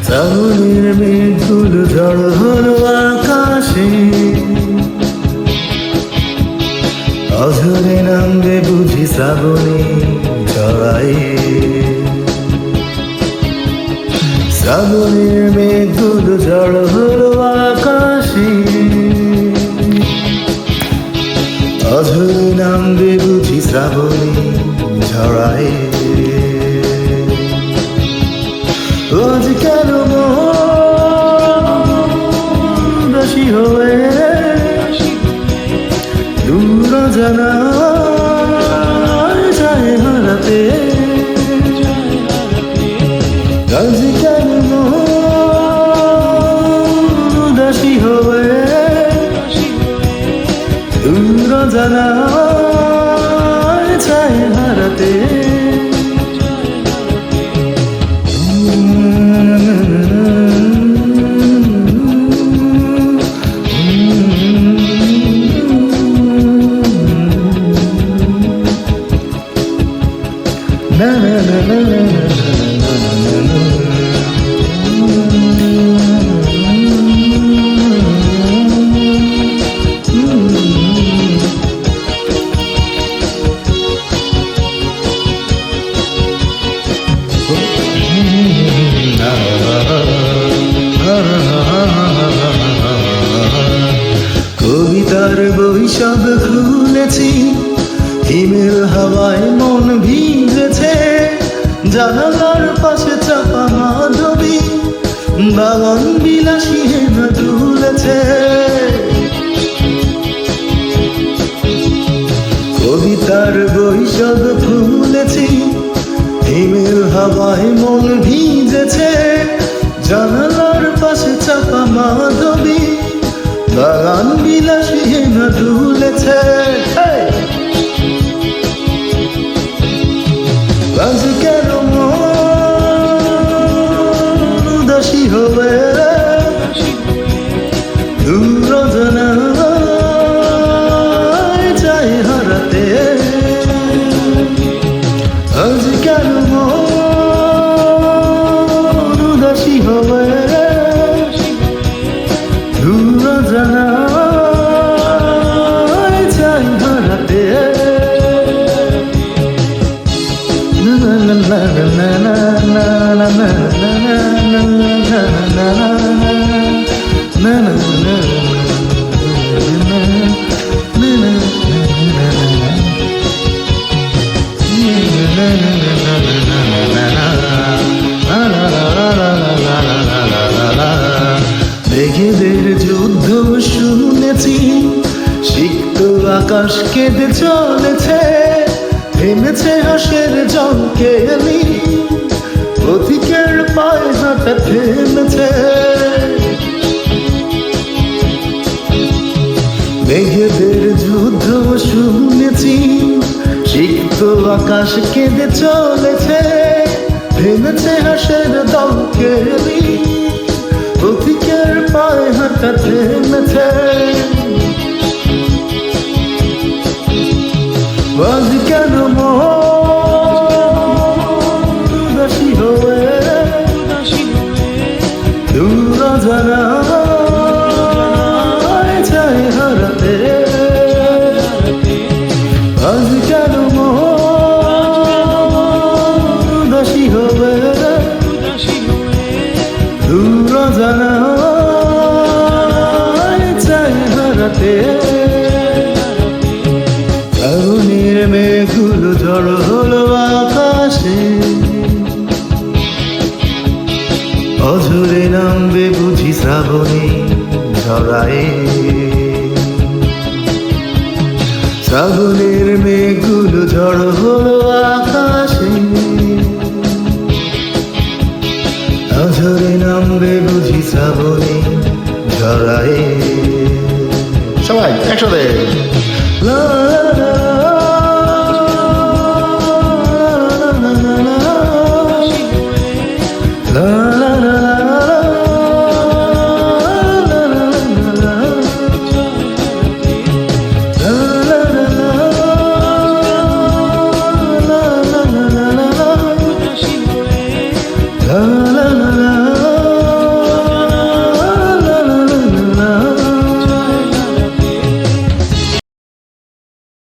শ্রাবণের মেঘগুলো ঝড় হলো আকাশে, অঝরে নামবে বুঝি শ্রাবণে ঝড়ায়। শ্রাবণের মেঘগুলো ঝড় হলো আকাশে, অঝরে নামবে বুঝি শ্রাবণে ঝড়ায়। আজ কেন মনদাসী হয়ে দূর জানায় যায় হারাতে। আজ কেন মনদাসী হয়ে দূর জানায় যায় হারাতে। কবিতার বই সব খুলেছি, হিমেল হাওয়ায় মন ভিজেছে। জানালার পাশে চাপা মাধবী, বাগান বিলাসী হেনা তুলেছে। কবিতার বই সব খুলেছি, হিমেল হাওয়ায় মন ভিজেছে। জানালার পাশে চাপা মাধবী, বাগান বিলাসী হেনা তুলেছে। আজ কেন মনদাসী হবে দূর জানায় যায় হারাতে। আজ কেন মনদাসী হবে দূর জানায় যায় হারাতে। মেঘেদের যুদ্ধ শুনেছি, সিক্ত আকাশ কেঁদে চলেছে। থেমেছে হাসের জঙ্কেলি, পথিকের পায়ে হাঁটা থেমেছে। মেঘেদের যুদ্ধ শুনেছি, সিক্ত আকাশ কেঁদে চলেছে। থেমেছে হাসের জঙ্কেলি, পথিকের পায়ে হাঁটা থেমেছে। আজ কেন মনদাসী হয়ে দূর জানায় যায় হারাতে। আজ কেন মনদাসী হবে দূর জানায় যায় হারাতে। শ্রাবণের মেঘগুলো ঝড় হলো আকাশে, অঝরে নামবে বুঝি শ্রাবণে ঝড়ায়। শ্রাবণের মেঘগুলো ঝড় হলো আকাশে,